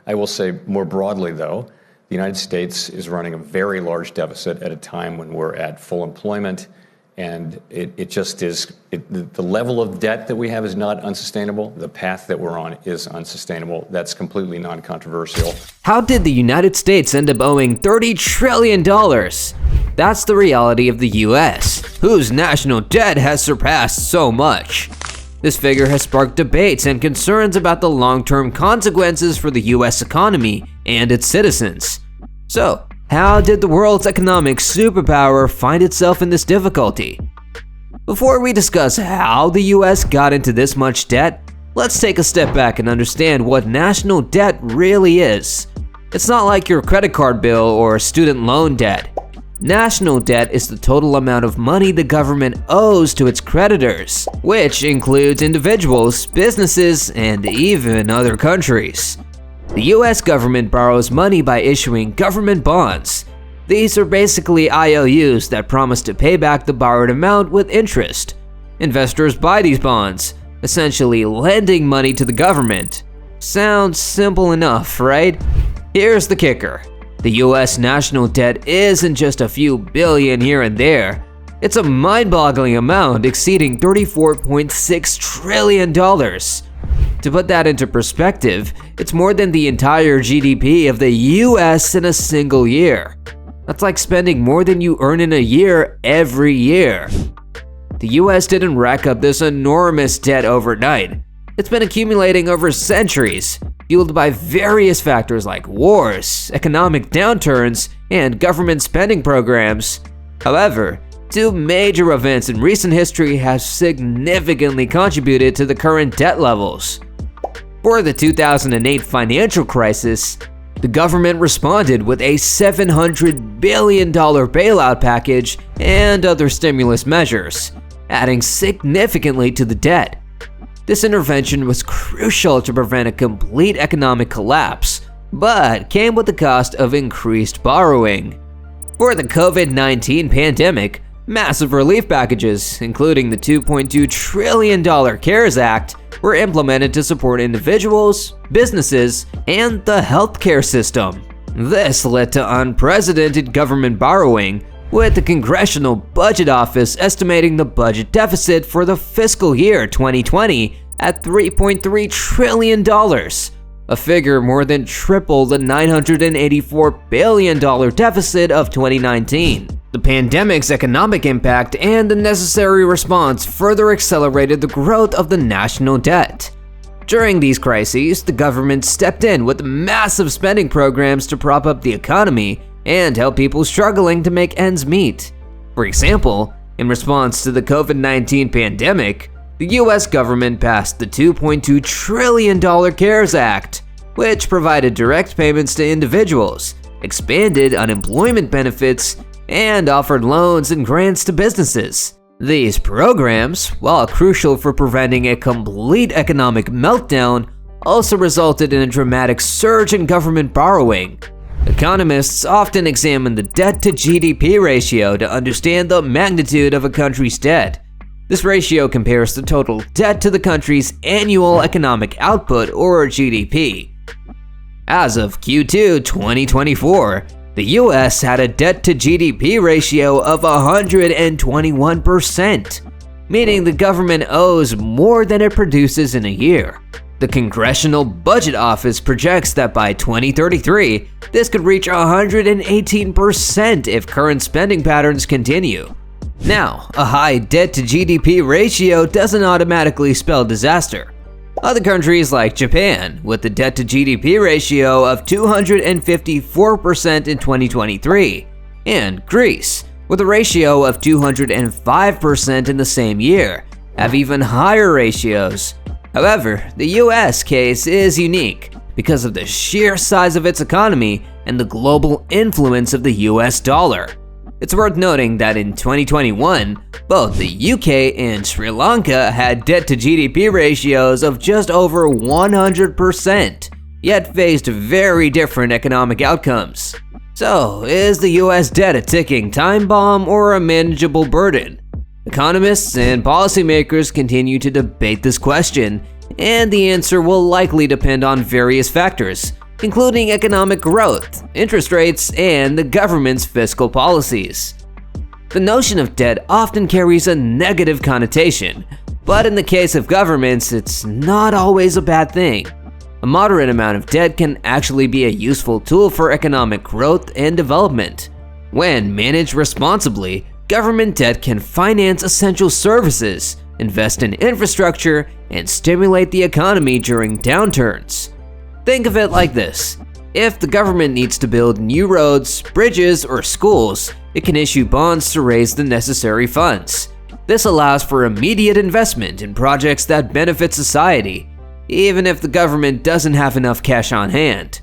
I will say more broadly, though, the United States is running a very large deficit at a time when we're at full employment, and it just is, the level of debt that we have is not unsustainable. The path that we're on is unsustainable. That's completely non-controversial. How did the United States end up owing $30 trillion? That's the reality of the US, whose national debt has surpassed so much. This figure has sparked debates and concerns about the long-term consequences for the US economy and its citizens. So, how did the world's economic superpower find itself in this difficulty? Before we discuss how the US got into this much debt, let's take a step back and understand what national debt really is. It's not like your credit card bill or student loan debt. National debt is the total amount of money the government owes to its creditors, which includes individuals, businesses, and even other countries. The US government borrows money by issuing government bonds. These are basically IOUs that promise to pay back the borrowed amount with interest. Investors buy these bonds, essentially lending money to the government. Sounds simple enough, right? Here's the kicker. The US national debt isn't just a few billion here and there. It's a mind-boggling amount exceeding $34.6 trillion. To put that into perspective, it's more than the entire GDP of the US in a single year. That's like spending more than you earn in a year every year. The US didn't rack up this enormous debt overnight. It's been accumulating over centuries, fueled by various factors like wars, economic downturns, and government spending programs. However, two major events in recent history have significantly contributed to the current debt levels. For the 2008 financial crisis, the government responded with a $700 billion bailout package and other stimulus measures, adding significantly to the debt. This intervention was crucial to prevent a complete economic collapse, but came with the cost of increased borrowing. For the COVID-19 pandemic, massive relief packages, including the $2.2 trillion CARES Act, were implemented to support individuals, businesses, and the healthcare system. This led to unprecedented government borrowing, with the Congressional Budget Office estimating the budget deficit for the fiscal year 2020 at $3.3 trillion, a figure more than triple the $984 billion deficit of 2019. The pandemic's economic impact and the necessary response further accelerated the growth of the national debt. During these crises, the government stepped in with massive spending programs to prop up the economy and help people struggling to make ends meet. For example, in response to the COVID-19 pandemic, the US government passed the $2.2 trillion CARES Act, which provided direct payments to individuals, expanded unemployment benefits, and offered loans and grants to businesses. These programs, while crucial for preventing a complete economic meltdown, also resulted in a dramatic surge in government borrowing. Economists often examine the debt-to-GDP ratio to understand the magnitude of a country's debt. This ratio compares the total debt to the country's annual economic output, or GDP. As of Q2 2024, the US had a debt-to-GDP ratio of 121%, meaning the government owes more than it produces in a year. The Congressional Budget Office projects that by 2033, this could reach 118% if current spending patterns continue. Now, a high debt-to-GDP ratio doesn't automatically spell disaster. Other countries like Japan, with a debt-to-GDP ratio of 254% in 2023, and Greece, with a ratio of 205% in the same year, have even higher ratios. However, the US case is unique because of the sheer size of its economy and the global influence of the US dollar. It's worth noting that in 2021, both the UK and Sri Lanka had debt-to-GDP ratios of just over 100%, yet faced very different economic outcomes. So, is the US debt a ticking time bomb or a manageable burden? Economists and policymakers continue to debate this question, and the answer will likely depend on various factors, including economic growth, interest rates, and the government's fiscal policies. The notion of debt often carries a negative connotation, but in the case of governments, it's not always a bad thing. A moderate amount of debt can actually be a useful tool for economic growth and development. When managed responsibly, government debt can finance essential services, invest in infrastructure, and stimulate the economy during downturns. Think of it like this. If the government needs to build new roads, bridges, or schools, it can issue bonds to raise the necessary funds. This allows for immediate investment in projects that benefit society, even if the government doesn't have enough cash on hand.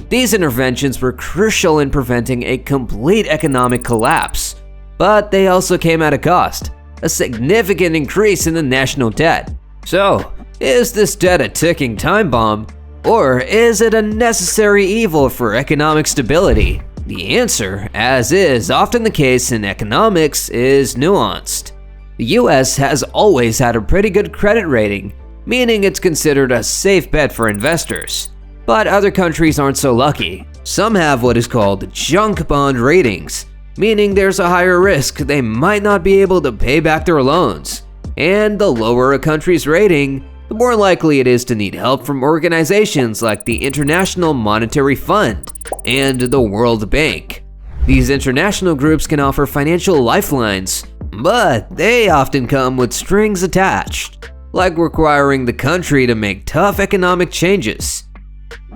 These interventions were crucial in preventing a complete economic collapse, but they also came at a cost, a significant increase in the national debt. So, is this debt a ticking time bomb, or is it a necessary evil for economic stability? The answer, as is often the case in economics, is nuanced. The US has always had a pretty good credit rating, meaning it's considered a safe bet for investors. But other countries aren't so lucky. Some have what is called junk bond ratings, meaning there's a higher risk they might not be able to pay back their loans. And the lower a country's rating, the more likely it is to need help from organizations like the International Monetary Fund and the World Bank. These international groups can offer financial lifelines, but they often come with strings attached, like requiring the country to make tough economic changes.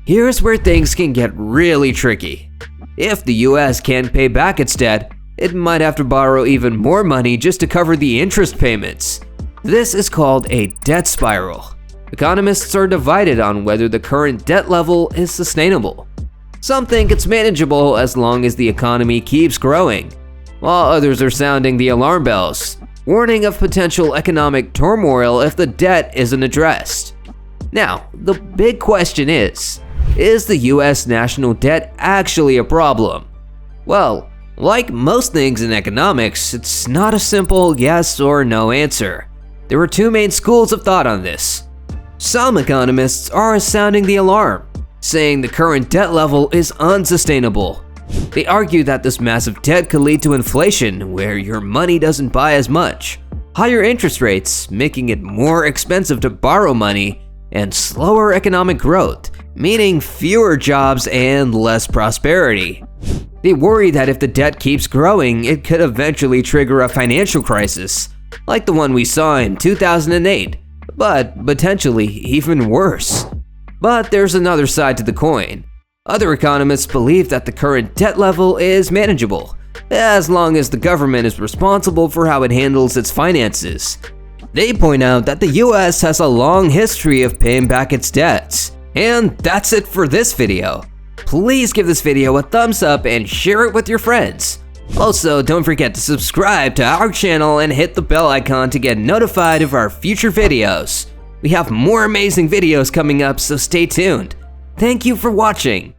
Here's where things can get really tricky. If the US can't pay back its debt, it might have to borrow even more money just to cover the interest payments. This is called a debt spiral. Economists are divided on whether the current debt level is sustainable. Some think it's manageable as long as the economy keeps growing, while others are sounding the alarm bells, warning of potential economic turmoil if the debt isn't addressed. Now, the big question is the US national debt actually a problem? Well, like most things in economics, it's not a simple yes or no answer. There are two main schools of thought on this. Some economists are sounding the alarm, saying the current debt level is unsustainable. They argue that this massive debt could lead to inflation, where your money doesn't buy as much, higher interest rates, making it more expensive to borrow money, and slower economic growth, meaning fewer jobs and less prosperity. They worry that if the debt keeps growing, it could eventually trigger a financial crisis, like the one we saw in 2008, but potentially even worse. But there's another side to the coin. Other economists believe that the current debt level is manageable, as long as the government is responsible for how it handles its finances. They point out that the US has a long history of paying back its debts. And that's it for this video. Please give this video a thumbs up and share it with your friends. Also, don't forget to subscribe to our channel and hit the bell icon to get notified of our future videos. We have more amazing videos coming up, so stay tuned. Thank you for watching.